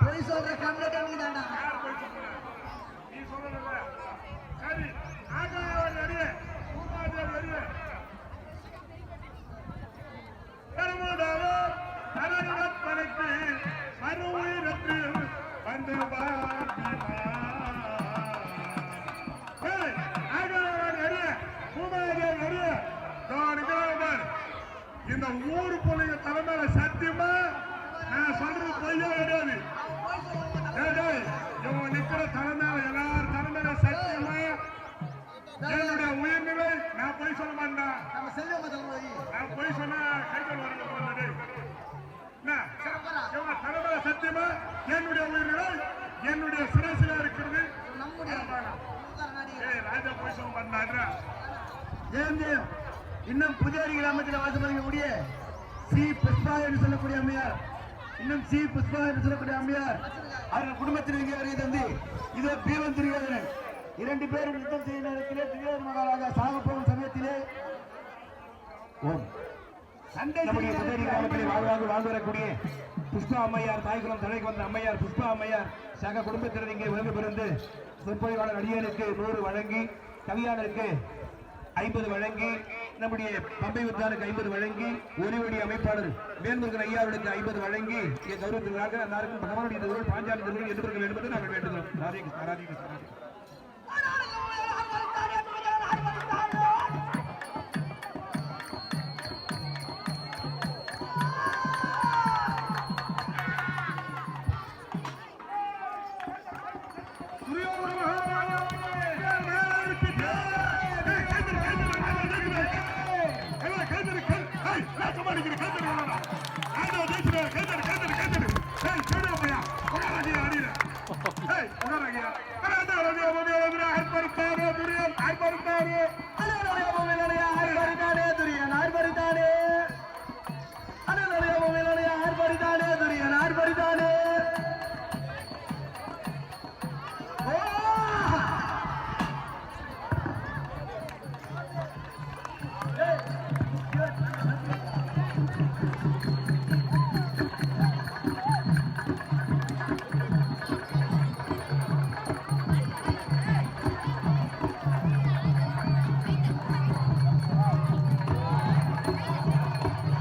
போய் சொல்ற கண்ண கண்ணி தாண்டா நீ சொல்லல சரி ஆகாய நடிகை பூமாதேவி நடிகை கருமுடாவோ தரனுடன் படைத்து மறுவுயிரத்து வந்து இந்த ஊரு பிள்ளைங்க தலைமையில சத்தியமா நான் சொல்றது பொய்யா கிடையாது. இவங்க நிக்கிற தலைமையில எல்லாரும் தலைமையில சத்தியமா என்னுடைய உயிர்நிலை நான் போய் சொல்ல மாட்டேன். நான் போய் சொன்னா கைகள் வரங்க இவங்க தலைமையில சத்தியமா என்னுடைய உயிர்நிலை என்னுடைய சிரசில இருக்கிறது. ராஜா போய் சொல்ல மாட்டேன். இன்னும் புதியரி கிராமத்தில் வாசமளிக்கக்கூடிய சி புஷ்பா என்று சொல்லக்கூடிய அம்மையார், இன்னும் சி புஷ்பா என்று சொல்லக்கூடிய அம்மையார் அவர்கள் குடும்பத்தில் இங்கே வருகை தந்து இதோ பீவன் துரியோதனன் இரண்டு பேரும் யுத்தம் செய்யும் நேரத்திலே துரியோதன மகாராஜா சாக போகும் சமயத்திலே நம்முடைய புதியரி கிராமத்தில் வாழ்ந்து வரக்கூடிய புஷ்பா அம்மையார், தாய்குளம் தலைக்கு வந்த அம்மையார் புஷ்பா அம்மையார் சக குடும்பத்தினர் இங்கே உலக பிறந்து சொற்பொழிவாளர் அடியனுக்கு 100 வழங்கி, கவியாளருக்கு 50 வழங்கி, நம்முடைய பம்பை உத்தானுக்கு 50 வழங்கி, ஒலிவடி அமைப்பாளர் வேல்முருகன் ஐயாவுக்கு 50 வழங்கி கௌரவத்திற்காக எல்லாருக்கும் பகவானுடைய திருவுருள் பாஞ்சாலி திருவுருள் எடுத்திருக்க வேண்டும் என்று நாங்கள் வேண்டுகிறோம். Hey,